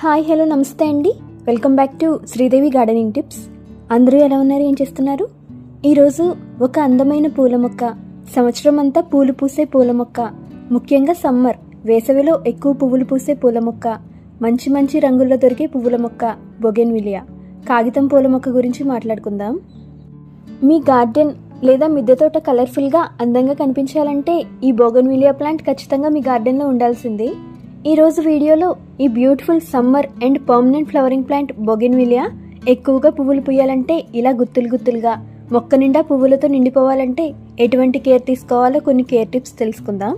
Hi hello నమస్తే అండి. Welcome back to Sridevi gardening tips. అందరూ ఎలా ఉన్నారు, ఏం చేస్తున్నారు? ఈరోజు ఒక అందమైన పూల మొక్క, సంవత్సరం అంతా పూలు పూసే పూల మొక్క, ముఖ్యంగా సమ్మర్ వేసవిలో ఎక్కువ పువ్వులు పూసే పూల మొక్క, మంచి మంచి రంగుల్లో దొరికే పువ్వుల మొక్క బొగెన్విలియా కాగితం పూల మొక్క గురించి మాట్లాడుకుందాం. మీ గార్డెన్ లేదా మిద్దె తోట కలర్ఫుల్గా అందంగా కనిపించాలంటే ఈ బొగెన్విలియా ప్లాంట్ ఖచ్చితంగా మీ గార్డెన్లో ఉండాల్సిందే. ఈరోజు వీడియోలో ఈ beautiful summer and permanent flowering plant bougainvillea ఎక్కువగా పువ్వులు పూయాలంటే, ఇలా గుత్తులు గుత్తులుగా మొక్క నిండా పువ్వులతో నిండిపోవాలంటే ఎటువంటి కేర్ తీసుకోవాలో కొన్ని కేర్ టిప్స్ తెలుసుకుందాం.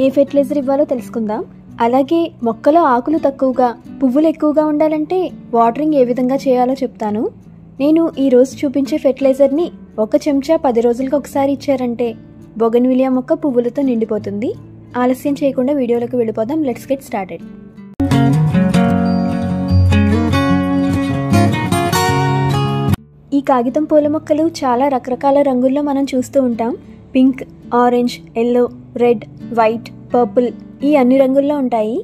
ఏ ఫెర్టిలైజర్ ఇవ్వాలో తెలుసుకుందాం. అలాగే మొక్కలో ఆకులు తక్కువగా పువ్వులు ఎక్కువగా ఉండాలంటే వాటరింగ్ ఏ విధంగా చేయాలో చెప్తాను. నేను ఈరోజు చూపించే ఫెర్టిలైజర్ని 1 చెంచా 10 రోజులకు ఒకసారి ఇచ్చారంటే బొగెన్విలియా మొక్క పువ్వులతో నిండిపోతుంది. ఆలస్యం చేయకుండా వీడియోలోకి వెళ్ళిపోదాం. Let's get started. ఈ కాగితం పూల మొక్కలు చాలా రకరకాల రంగుల్లో మనం చూస్తూ ఉంటాం. Pink, orange, yellow, red, white, purple ఈ అన్ని రంగుల్లో ఉంటాయి.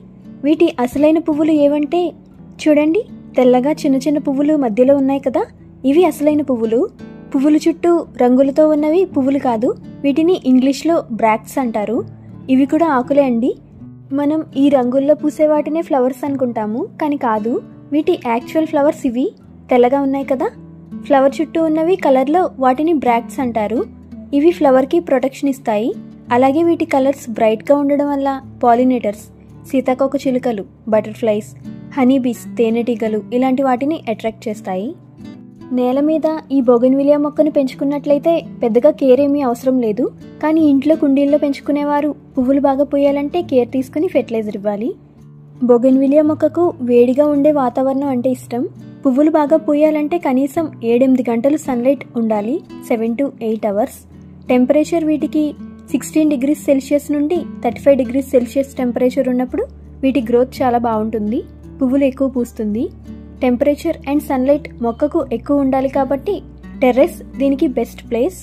వీటి అసలైన పువ్వులు ఏవంటే చూడండి, తెల్లగా చిన్న చిన్న పువ్వులు మధ్యలో ఉన్నాయి కదా, ఇవి అసలైన పువ్వులు. పువ్వుల చుట్టూ రంగులతో ఉన్నవి పువ్వులు కాదు, వీటిని ఇంగ్లీష్లో బ్రాక్ట్స్ అంటారు. ఇవి కూడా ఆకులే అండి. మనం ఈ రంగుల్లో పూసే వాటినే ఫ్లవర్స్ అనుకుంటాము, కానీ కాదు. వీటి యాక్చువల్ ఫ్లవర్స్ ఇవి తెల్లగా ఉన్నాయి కదా, ఫ్లవర్ చుట్టూ ఉన్నవి కలర్లో వాటిని బ్రాక్ట్స్ అంటారు. ఇవి ఫ్లవర్కి ప్రొటెక్షన్ ఇస్తాయి. అలాగే వీటి కలర్స్ బ్రైట్గా ఉండడం వల్ల పాలినేటర్స్, సీతాకోక చిలుకలు, బటర్ఫ్లైస్, హనీబీస్, తేనెటీగలు ఇలాంటి వాటిని అట్రాక్ట్ చేస్తాయి. నేల మీద ఈ బొగెన్విలియా మొక్కను పెంచుకున్నట్లయితే పెద్దగా కేర్ ఏమీ అవసరం లేదు. కానీ ఇంట్లో కుండీల్లో పెంచుకునేవారు పువ్వులు బాగా పూయాలంటే కేర్ తీసుకుని ఫెర్టిలైజర్ ఇవ్వాలి. బొగెన్విలియా మొక్కకు వేడిగా ఉండే వాతావరణం అంటే ఇష్టం. పువ్వులు బాగా పూయాలంటే కనీసం 7-8 గంటలు సన్లైట్ ఉండాలి, 7 to 8 hours. టెంపరేచర్ వీటికి 16 degrees Celsius నుండి 35 degrees Celsius టెంపరేచర్ ఉన్నప్పుడు వీటి గ్రోత్ చాలా బాగుంటుంది, పువ్వులు ఎక్కువ పూస్తుంది. టెంపరేచర్ అండ్ సన్లైట్ మొక్కకు ఎక్కువ ఉండాలి కాబట్టి టెర్రస్ దీనికి బెస్ట్ ప్లేస్.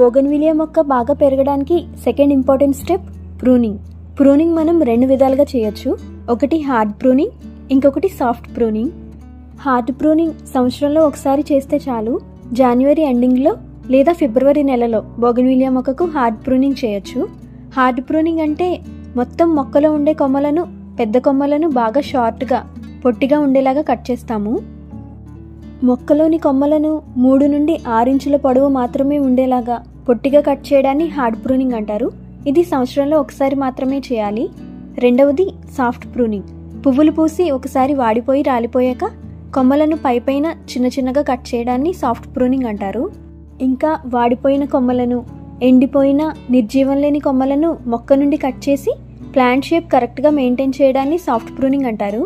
బొగెన్విలియా మొక్క బాగా పెరగడానికి second important step pruning. Pruning మనం 2 విధాలుగా చేయొచ్చు. ఒకటి హార్డ్ ప్రూనింగ్, ఇంకొకటి సాఫ్ట్ ప్రూనింగ్. హార్డ్ ప్రూనింగ్ సంవత్సరంలో ఒకసారి చేస్తే చాలు. జనవరి ఎండింగ్లో లేదా ఫిబ్రవరి నెలలో బొగెన్విలియా మొక్కకు హార్డ్ ప్రూనింగ్ చేయొచ్చు. హార్డ్ ప్రూనింగ్ అంటే మొత్తం మొక్కలో ఉండే కొమ్మలను, పెద్ద కొమ్మలను బాగా షార్ట్గా పొట్టిగా ఉండేలాగా కట్ చేస్తాము. మొక్కలోని కొమ్మలను 3 నుండి 6 ఇంచుల పొడవు మాత్రమే ఉండేలాగా పొట్టిగా కట్ చేయడాన్ని హార్డ్ ప్రూనింగ్ అంటారు. ఇది సంవత్సరంలో ఒకసారి మాత్రమే చేయాలి. రెండవది సాఫ్ట్ ప్రూనింగ్. పువ్వులు పూసి ఒకసారి వాడిపోయి రాలిపోయాక కొమ్మలను పైపైన చిన్న చిన్నగా కట్ చేయడాన్ని సాఫ్ట్ ప్రూనింగ్ అంటారు. ఇంకా వాడిపోయిన కొమ్మలను, ఎండిపోయిన నిర్జీవం లేని కొమ్మలను మొక్క నుండి కట్ చేసి ప్లాంట్ షేప్ కరెక్ట్గా మెయింటైన్ చేయడాన్ని సాఫ్ట్ ప్రూనింగ్ అంటారు.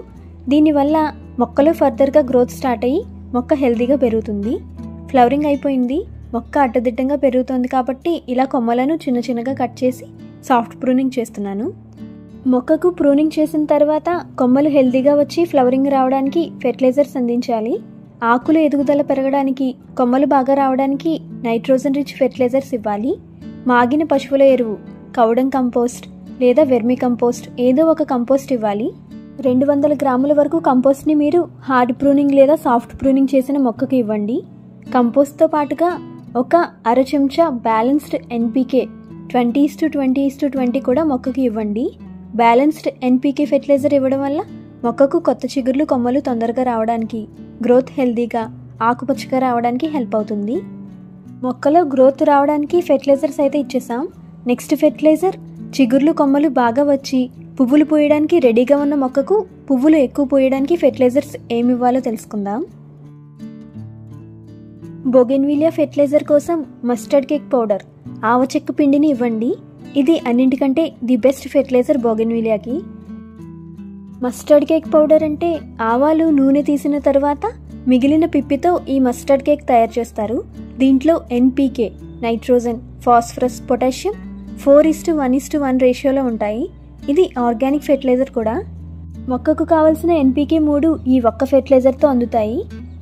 దీనివల్ల మొక్కలో ఫర్దర్గా గ్రోత్ స్టార్ట్ అయ్యి మొక్క హెల్తీగా పెరుగుతుంది. ఫ్లవరింగ్ అయిపోయింది, మొక్క అడ్డదిడ్డంగా పెరుగుతుంది కాబట్టి ఇలా కొమ్మలను చిన్న చిన్నగా కట్ చేసి సాఫ్ట్ ప్రూనింగ్ చేస్తున్నాను. మొక్కకు ప్రూనింగ్ చేసిన తర్వాత కొమ్మలు హెల్తీగా వచ్చి ఫ్లవరింగ్ రావడానికి ఫెర్టిలైజర్స్ అందించాలి. ఆకులు ఎదుగుదల పెరగడానికి, కొమ్మలు బాగా రావడానికి నైట్రోజన్ రిచ్ ఫెర్టిలైజర్స్ ఇవ్వాలి. మాగిన పశువుల ఎరువు, కౌడం కంపోస్ట్ లేదా వెర్మి కంపోస్ట్ ఏదో ఒక కంపోస్ట్ ఇవ్వాలి. 200 గ్రాముల వరకు కంపోస్ట్ని మీరు హార్డ్ ప్రూనింగ్ లేదా సాఫ్ట్ ప్రూనింగ్ చేసిన మొక్కకు ఇవ్వండి. కంపోస్ట్తో పాటుగా ఒక 1/2 చెంచా బ్యాలెన్స్డ్ ఎన్పీకే 20:20:20 కూడా మొక్కకి ఇవ్వండి. బ్యాలెన్స్డ్ ఎన్పీకే ఫెర్టిలైజర్ ఇవ్వడం వల్ల మొక్కకు కొత్త చిగుర్లు, కొమ్మలు తొందరగా రావడానికి, గ్రోత్ హెల్తీగా ఆకుపచ్చగా రావడానికి హెల్ప్ అవుతుంది. మొక్కలో గ్రోత్ రావడానికి ఫెర్టిలైజర్స్ అయితే ఇచ్చేసాం. నెక్స్ట్ ఫెర్టిలైజర్ చిగుర్లు, కొమ్మలు బాగా వచ్చి పువ్వులు పూయడానికి రెడీగా ఉన్న మొక్కకు పువ్వులు ఎక్కువ పూయడానికి ఫెర్టిలైజర్స్ ఏమి ఇవ్వాలో తెలుసుకుందాం. బొగెన్విలియా ఫెర్టిలైజర్ కోసం మస్టర్డ్ కేక్ పౌడర్, ఆవచెక్క పిండిని ఇవ్వండి. ఇది అన్నింటికంటే ది బెస్ట్ ఫెర్టిలైజర్ బొగెన్విలియాకి. మస్టర్డ్ కేక్ పౌడర్ అంటే ఆవాలు, నూనె తీసిన తర్వాత మిగిలిన పిప్పితో ఈ మస్టర్డ్ కేక్ తయారు చేస్తారు. దీంట్లో ఎన్పీకే, నైట్రోజన్, ఫాస్ఫరస్, పొటాషియం 4:1:1 రేషియోలో ఉంటాయి. ఇది ఆర్గానిక్ ఫెర్టిలైజర్ కూడా. మొక్కకు కావలసిన ఎన్పీకే 3 ఈ ఒక్క ఫెర్టిలైజర్తో అందుతాయి.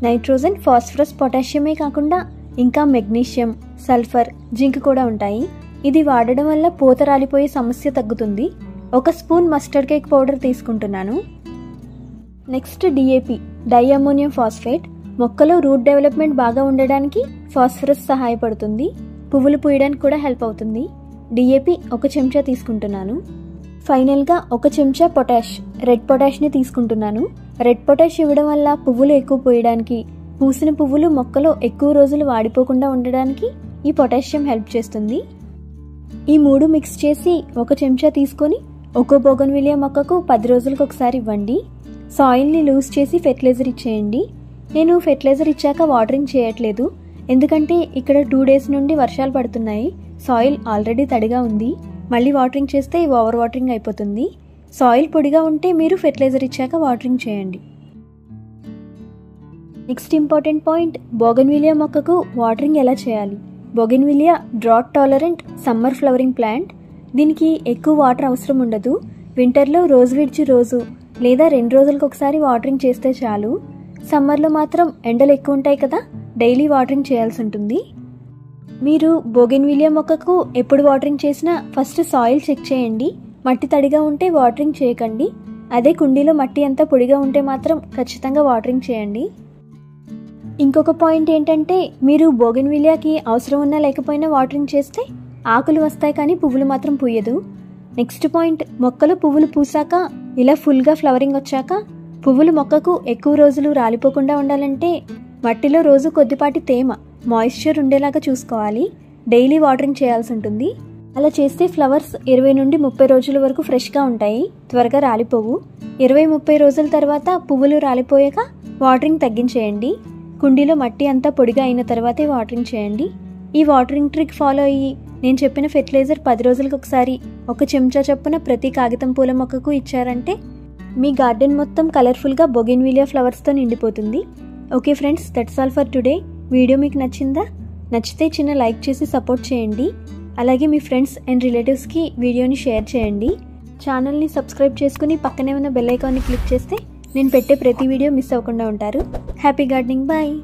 నైట్రోజన్, ఫాస్ఫరస్, పొటాషియమే కాకుండా ఇంకా మెగ్నీషియం, సల్ఫర్, జింక్ కూడా ఉంటాయి. ఇది వాడడం వల్ల పూత రాలిపోయే సమస్య తగ్గుతుంది. 1 స్పూన్ మస్టర్డ్ కేక్ పౌడర్ తీసుకుంటున్నాను. Next DAP, diammonium phosphate. మొక్కలో రూట్ డెవలప్మెంట్ బాగా ఉండడానికి ఫాస్ఫరస్ సహాయపడుతుంది. పువ్వులు పూయడానికి కూడా హెల్ప్ అవుతుంది. డిఏపి 1 చెంచా తీసుకుంటున్నాను. ఫైనల్గా 1 చెంచా పొటాష్, రెడ్ పొటాష్ని తీసుకుంటున్నాను. రెడ్ పొటాష్ ఇవ్వడం వల్ల పువ్వులు ఎక్కువ పూయడానికి, పూసిన పువ్వులు మొక్కలో ఎక్కువ రోజులు వాడిపోకుండా ఉండడానికి ఈ పొటాషియం హెల్ప్ చేస్తుంది. ఈ 3 మిక్స్ చేసి 1 చెంచా తీసుకొని ఒక్కో బోగన్విలియా మొక్కకు 10 రోజులకు ఒకసారి ఇవ్వండి. సాయిల్ని లూజ్ చేసి ఫెర్టిలైజర్ ఇచ్చేయండి. నేను ఫెర్టిలైజర్ ఇచ్చాక వాటరింగ్ చేయట్లేదు, ఎందుకంటే ఇక్కడ 2 డేస్ నుండి వర్షాలు పడుతున్నాయి. సాయిల్ ఆల్రెడీ తడిగా ఉంది. మళ్ళీ వాటరింగ్ చేస్తే ఓవర్ వాటరింగ్ అయిపోతుంది. సాయిల్ పొడిగా ఉంటే మీరు ఫెర్టిలైజర్ ఇచ్చాక వాటరింగ్ చేయండి. నెక్స్ట్ ఇంపార్టెంట్ పాయింట్, బోగన్విలియా మొక్కకు వాటరింగ్ ఎలా చేయాలి. Bougainvillea drought tolerant summer flowering plant. దీనికి ఎక్కువ వాటర్ అవసరం ఉండదు. వింటర్లో రోజు విడిచి రోజు లేదా 2 రోజులకు ఒకసారి వాటరింగ్ చేస్తే చాలు. సమ్మర్లో మాత్రం ఎండలు ఎక్కువ ఉంటాయి కదా, డైలీ వాటరింగ్ చేయాల్సి ఉంటుంది. మీరు బోగన్విలియా మొక్కకు ఎప్పుడు వాటరింగ్ చేసినా ఫస్ట్ సాయిల్ చెక్ చేయండి. మట్టి తడిగా ఉంటే వాటరింగ్ చేయకండి. అదే కుండీలో మట్టి అంతా పొడిగా ఉంటే మాత్రం ఖచ్చితంగా వాటరింగ్ చేయండి. ఇంకొక పాయింట్ ఏంటంటే, మీరు బోగన్విలియాకి అవసరం ఉన్నా లేకపోయినా వాటరింగ్ చేస్తే ఆకులు వస్తాయి కానీ పువ్వులు మాత్రం పూయదు. నెక్స్ట్ పాయింట్, మొక్కలో పువ్వులు పూసాక ఇలా ఫుల్గా ఫ్లవరింగ్ వచ్చాక పువ్వులు మొక్కకు ఎక్కువ రోజులు రాలిపోకుండా ఉండాలంటే మట్టిలో రోజు కొద్దిపాటి తేమ, మాయిశ్చర్ ఉండేలాగా చూసుకోవాలి. డైలీ వాటరింగ్ చేయాల్సి ఉంటుంది. అలా చేస్తే ఫ్లవర్స్ 20 నుండి 30 రోజుల వరకు ఫ్రెష్గా ఉంటాయి, త్వరగా రాలిపోవు. 20-30 రోజుల తర్వాత పువ్వులు రాలిపోయాక వాటరింగ్ తగ్గించేయండి. కుండీలో మట్టి అంతా పొడిగా అయిన తర్వాతే వాటరింగ్ చేయండి. ఈ వాటరింగ్ ట్రిక్ ఫాలో అయ్యి నేను చెప్పిన ఫెర్టిలైజర్ 10 రోజులకు ఒకసారి 1 చెంచా చొప్పున ప్రతి కాగితం పూల మొక్కకు ఇచ్చారంటే మీ గార్డెన్ మొత్తం కలర్ఫుల్గా బోగన్విలియా ఫ్లవర్స్తో నిండిపోతుంది. Okay friends, that's all for today. Video మీకు నచ్చిందా? నచ్చితే చిన్న లైక్ చేసి సపోర్ట్ చేయండి. అలాగే మీ ఫ్రెండ్స్ అండ్ రిలేటివ్స్కి వీడియోని షేర్ చేయండి. ఛానల్ని సబ్స్క్రైబ్ చేసుకుని పక్కనే ఉన్న బెల్ ఐకాన్ని క్లిక్ చేస్తే నేను పెట్టే ప్రతి వీడియో మిస్ అవ్వకుండా ఉంటారు. Happy gardening, bye.